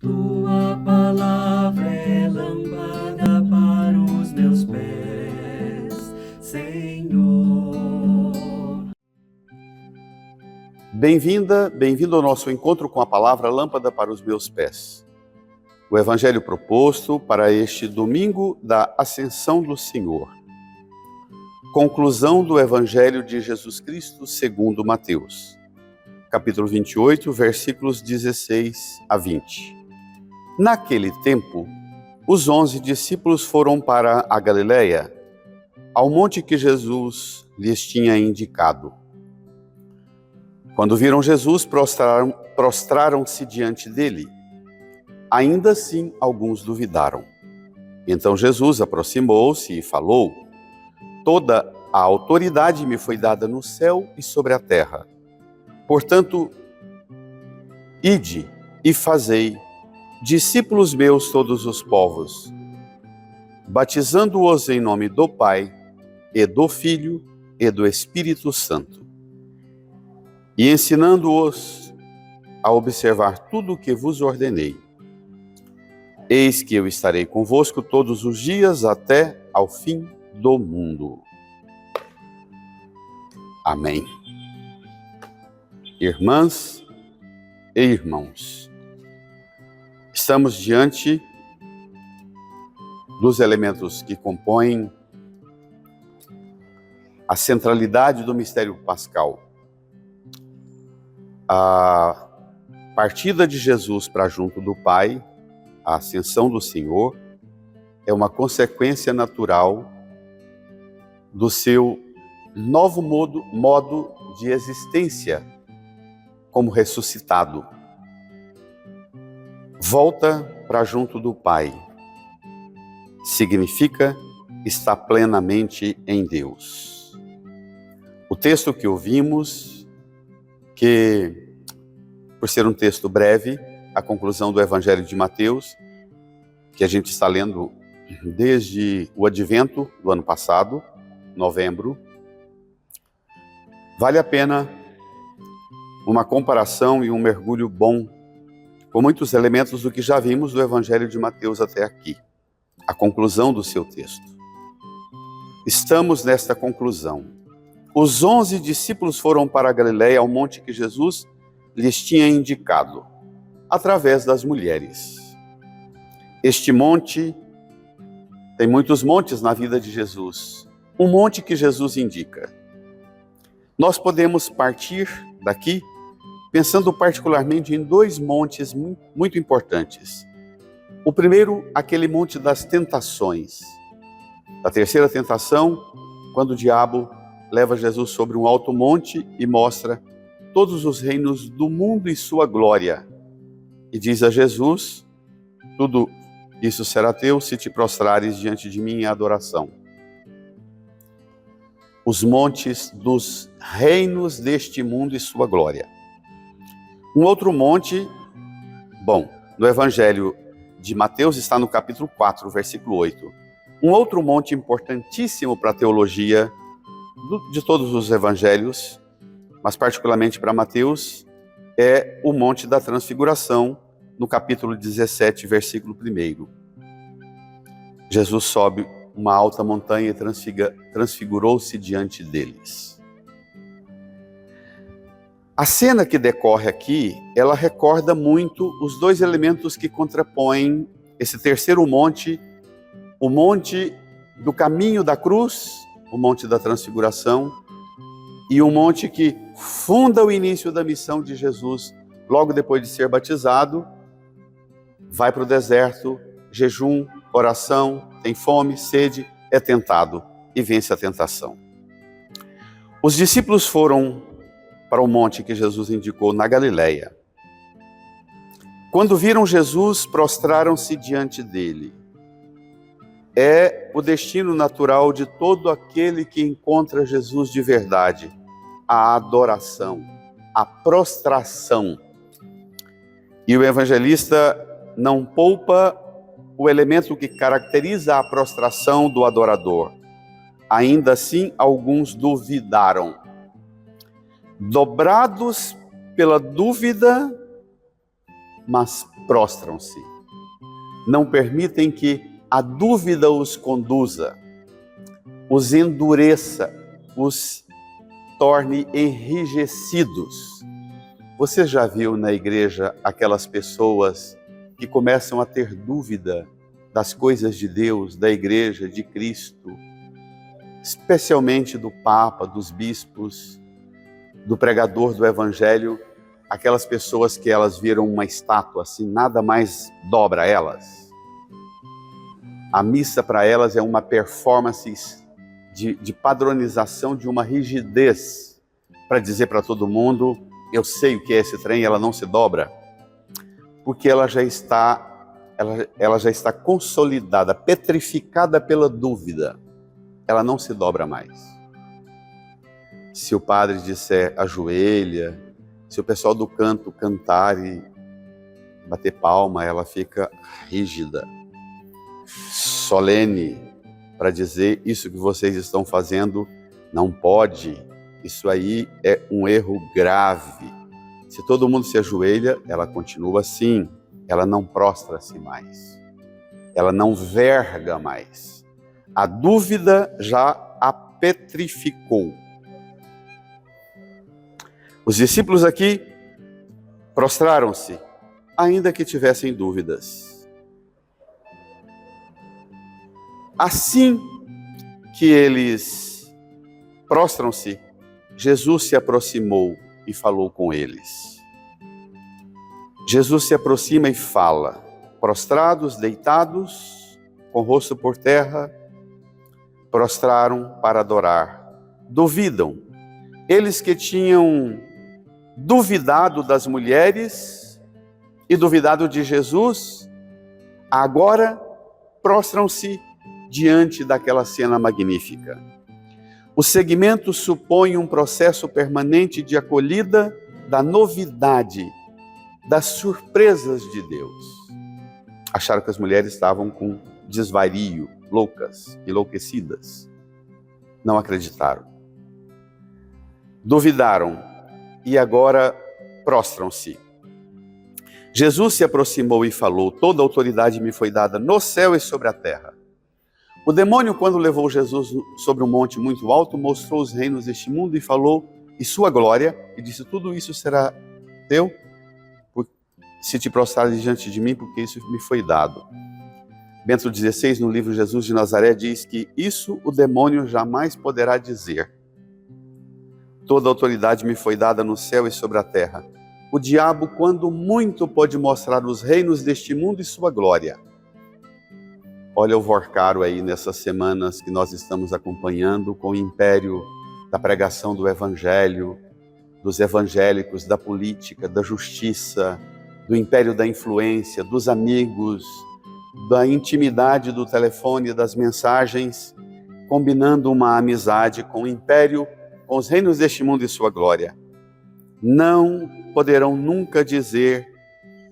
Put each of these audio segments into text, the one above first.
Tua palavra é lâmpada para os meus pés, Senhor. Bem-vinda, bem-vindo ao nosso encontro com a palavra Lâmpada para os meus pés. O evangelho proposto para este domingo da Ascensão do Senhor. Conclusão do Evangelho de Jesus Cristo segundo Mateus. Capítulo 28, versículos 16 a 20. Naquele tempo, os 11 discípulos foram para a Galileia, ao monte que Jesus lhes tinha indicado. Quando viram Jesus, prostraram-se diante dele. Ainda assim, alguns duvidaram. Então Jesus aproximou-se e falou: Toda a autoridade me foi dada no céu e sobre a terra. Portanto, ide e fazei discípulos meus todos os povos, batizando-os em nome do Pai, e do Filho, e do Espírito Santo, e ensinando-os a observar tudo o que vos ordenei. Eis que eu estarei convosco todos os dias até ao fim do mundo. Amém. Irmãs e irmãos, estamos diante dos elementos que compõem a centralidade do mistério pascal. A partida de Jesus para junto do Pai, a ascensão do Senhor, é uma consequência natural do seu novo modo de existência como ressuscitado. Volta para junto do Pai. Significa estar plenamente em Deus. O texto que ouvimos, que por ser um texto breve, a conclusão do Evangelho de Mateus, que a gente está lendo desde o advento do ano passado, novembro, vale a pena uma comparação e um mergulho bom com muitos elementos do que já vimos do Evangelho de Mateus até aqui, a conclusão do seu texto. Estamos nesta conclusão. Os 11 discípulos foram para a Galileia, ao monte que Jesus lhes tinha indicado, através das mulheres. Este monte, tem muitos montes na vida de Jesus, um monte que Jesus indica. Nós podemos partir daqui pensando particularmente em dois montes muito importantes. O primeiro, aquele monte das tentações. A terceira tentação, quando o diabo leva Jesus sobre um alto monte e mostra todos os reinos do mundo e sua glória. E diz a Jesus: tudo isso será teu se te prostrares diante de mim em adoração. Os montes dos reinos deste mundo e sua glória. Um outro monte, no Evangelho de Mateus está no capítulo 4, versículo 8. Um outro monte importantíssimo para a teologia de todos os evangelhos, mas particularmente para Mateus, é o Monte da Transfiguração, no capítulo 17, versículo 1. Jesus sobe uma alta montanha e transfigurou-se diante deles. A cena que decorre aqui, ela recorda muito os dois elementos que contrapõem esse terceiro monte, o monte do caminho da cruz, o monte da transfiguração, e um monte que funda o início da missão de Jesus, logo depois de ser batizado, vai para o deserto, jejum, oração, tem fome, sede, é tentado e vence a tentação. Os discípulos foram para o monte que Jesus indicou na Galileia. Quando viram Jesus, prostraram-se diante dele. É o destino natural de todo aquele que encontra Jesus de verdade, a adoração, a prostração. E o evangelista não poupa o elemento que caracteriza a prostração do adorador. Ainda assim, alguns duvidaram. Dobrados pela dúvida, mas prostram-se. Não permitem que a dúvida os conduza, os endureça, os torne enrijecidos. Você já viu na igreja aquelas pessoas que começam a ter dúvida das coisas de Deus, da igreja, de Cristo, especialmente do Papa, dos bispos, do pregador do Evangelho, aquelas pessoas que elas viram uma estátua assim, nada mais dobra elas. A missa para elas é uma performance de padronização, de uma rigidez, para dizer para todo mundo, eu sei o que é esse trem, ela não se dobra, porque ela já está consolidada, petrificada pela dúvida, ela não se dobra mais. Se o padre disser ajoelha, se o pessoal do canto cantar e bater palma, ela fica rígida, solene, para dizer isso que vocês estão fazendo não pode, isso aí é um erro grave. Se todo mundo se ajoelha, ela continua assim, ela não prostra-se mais, ela não verga mais. A dúvida já a petrificou. Os discípulos aqui prostraram-se, ainda que tivessem dúvidas. Assim que eles prostram-se, Jesus se aproximou e falou com eles. Jesus se aproxima e fala, prostrados, deitados, com o rosto por terra, prostraram para adorar. Duvidam. Eles que tinham duvidado das mulheres e duvidado de Jesus, agora prostram-se diante daquela cena magnífica. O segmento supõe um processo permanente de acolhida da novidade, das surpresas de Deus. Acharam que as mulheres estavam com desvario, loucas, enlouquecidas. Não acreditaram. Duvidaram e agora prostram-se. Jesus se aproximou e falou, toda a autoridade me foi dada no céu e sobre a terra. O demônio, quando levou Jesus sobre um monte muito alto, mostrou os reinos deste mundo e falou, e sua glória, e disse, tudo isso será teu, se te prostrares diante de mim, porque isso me foi dado. Bento XVI, no livro Jesus de Nazaré, diz que isso o demônio jamais poderá dizer. Toda autoridade me foi dada no céu e sobre a terra. O diabo, quando muito, pode mostrar os reinos deste mundo e sua glória. Olha o Vorcaro aí nessas semanas que nós estamos acompanhando com o império da pregação do Evangelho, dos evangélicos, da política, da justiça, do império da influência, dos amigos, da intimidade do telefone, das mensagens, combinando uma amizade com o império, com os reinos deste mundo e sua glória. Não poderão nunca dizer,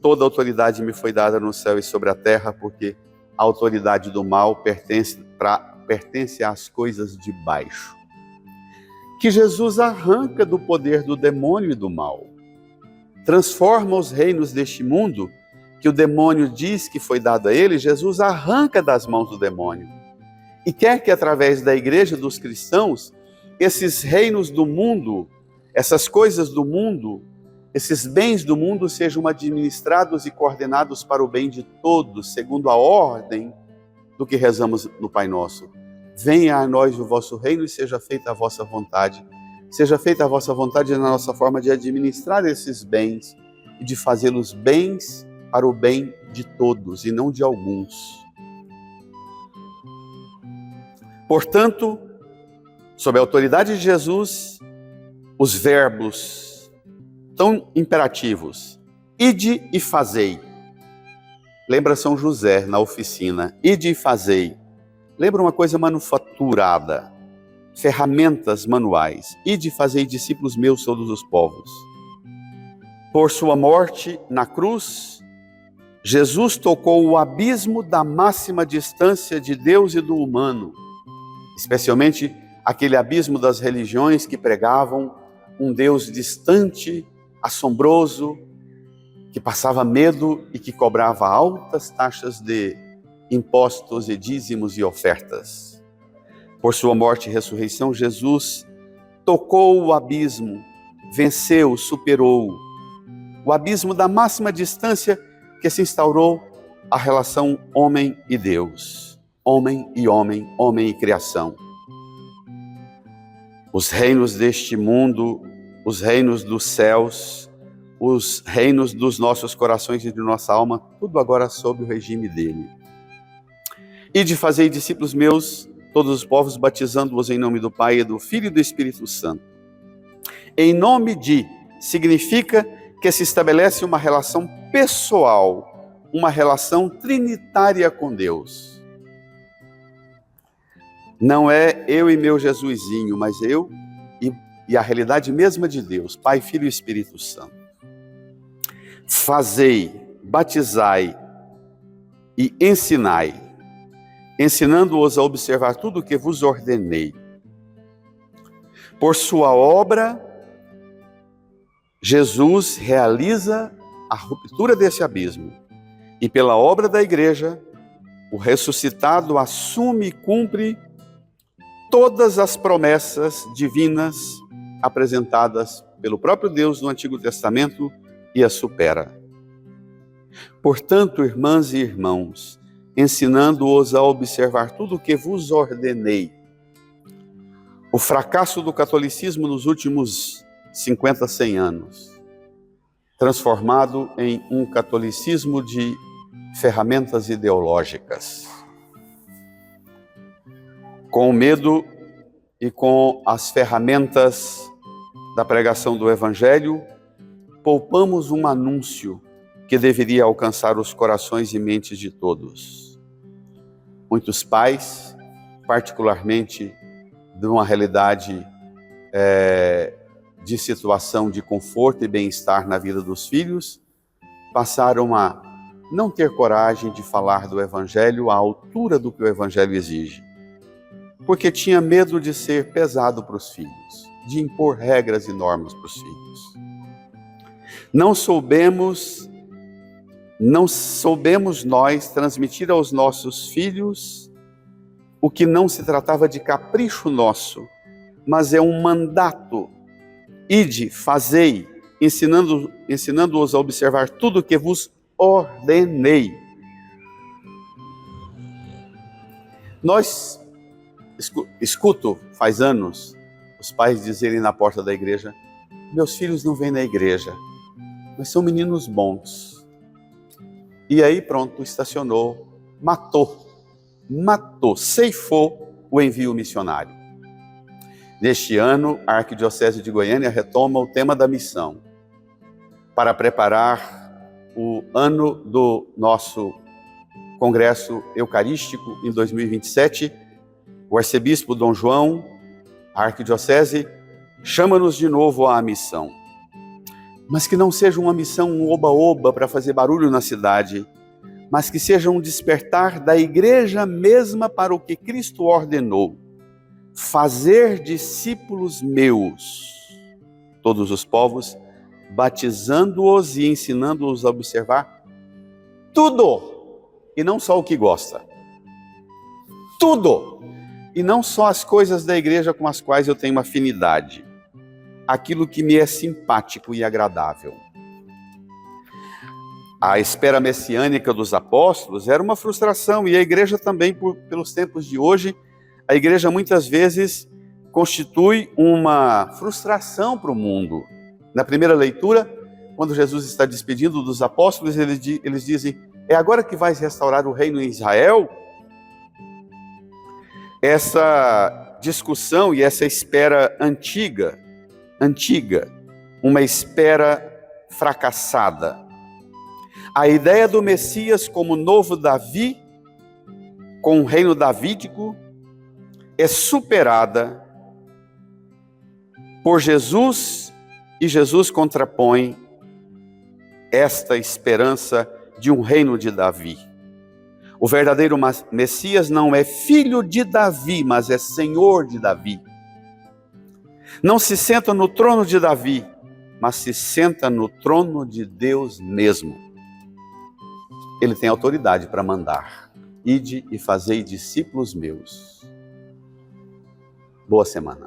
toda autoridade me foi dada no céu e sobre a terra, porque a autoridade do mal pertence às coisas de baixo. Que Jesus arranca do poder do demônio e do mal. Transforma os reinos deste mundo, que o demônio diz que foi dado a ele, Jesus arranca das mãos do demônio. E quer que através da igreja dos cristãos, esses reinos do mundo, essas coisas do mundo, esses bens do mundo sejam administrados e coordenados para o bem de todos, segundo a ordem do que rezamos no Pai Nosso. Venha a nós o vosso reino e seja feita a vossa vontade. Seja feita a vossa vontade na nossa forma de administrar esses bens e de fazê-los bens para o bem de todos e não de alguns. Portanto, sob a autoridade de Jesus, os verbos tão imperativos, ide e fazei. Lembra São José na oficina, ide e fazei. Lembra uma coisa manufaturada, ferramentas manuais. Ide e fazei discípulos meus todos os povos. Por sua morte na cruz, Jesus tocou o abismo da máxima distância de Deus e do humano, especialmente aquele abismo das religiões que pregavam um Deus distante, assombroso, que passava medo e que cobrava altas taxas de impostos e dízimos e ofertas. Por sua morte e ressurreição, Jesus tocou o abismo, venceu, superou o abismo da máxima distância que se instaurou a relação homem e Deus, homem, homem e criação. Os reinos deste mundo, os reinos dos céus, os reinos dos nossos corações e de nossa alma, tudo agora sob o regime dele. E de fazer discípulos meus, todos os povos, batizando-os em nome do Pai, e do Filho e do Espírito Santo. Em nome de significa que se estabelece uma relação pessoal, uma relação trinitária com Deus. Não é eu e meu Jesusinho, mas eu e a realidade mesma de Deus, Pai, Filho e Espírito Santo. Fazei, batizai e ensinai, ensinando-os a observar tudo o que vos ordenei. Por sua obra, Jesus realiza a ruptura desse abismo. E pela obra da igreja, o ressuscitado assume e cumpre todas as promessas divinas apresentadas pelo próprio Deus no Antigo Testamento e as supera. Portanto, irmãs e irmãos, ensinando-os a observar tudo o que vos ordenei. O fracasso do catolicismo nos últimos 50, 100 anos, transformado em um catolicismo de ferramentas ideológicas. Com o medo e com as ferramentas da pregação do Evangelho, poupamos um anúncio que deveria alcançar os corações e mentes de todos. Muitos pais, particularmente de uma realidade de situação de conforto e bem-estar na vida dos filhos, passaram a não ter coragem de falar do Evangelho à altura do que o Evangelho exige, porque tinha medo de ser pesado para os filhos, de impor regras e normas para os filhos. Não soubemos nós transmitir aos nossos filhos o que não se tratava de capricho nosso, mas é um mandato. Ide, fazei, ensinando-os a observar tudo o que vos ordenei. Nós escuto, faz anos, os pais dizerem na porta da igreja: meus filhos não vêm na igreja, mas são meninos bons. E aí pronto, estacionou, matou, ceifou o envio missionário. Neste ano, a Arquidiocese de Goiânia retoma o tema da missão, para preparar o ano do nosso Congresso Eucarístico em 2027. O arcebispo Dom João, a Arquidiocese, chama-nos de novo à missão. Mas que não seja uma missão um oba-oba para fazer barulho na cidade, mas que seja um despertar da igreja mesma para o que Cristo ordenou: fazer discípulos meus, todos os povos, batizando-os e ensinando-os a observar tudo, e não só o que gosta. Tudo, e não só as coisas da igreja com as quais eu tenho afinidade. Aquilo que me é simpático e agradável. A espera messiânica dos apóstolos era uma frustração, e a igreja também, pelos tempos de hoje, a igreja muitas vezes constitui uma frustração para o mundo. Na primeira leitura, quando Jesus está despedindo dos apóstolos, eles dizem: é agora que vais restaurar o reino em Israel? Essa discussão e essa espera antiga, uma espera fracassada. A ideia do Messias como novo Davi, com o reino davídico, é superada por Jesus, e Jesus contrapõe esta esperança de um reino de Davi. O verdadeiro Messias não é filho de Davi, mas é senhor de Davi. Não se senta no trono de Davi, mas se senta no trono de Deus mesmo. Ele tem autoridade para mandar. Ide e fazei discípulos meus. Boa semana.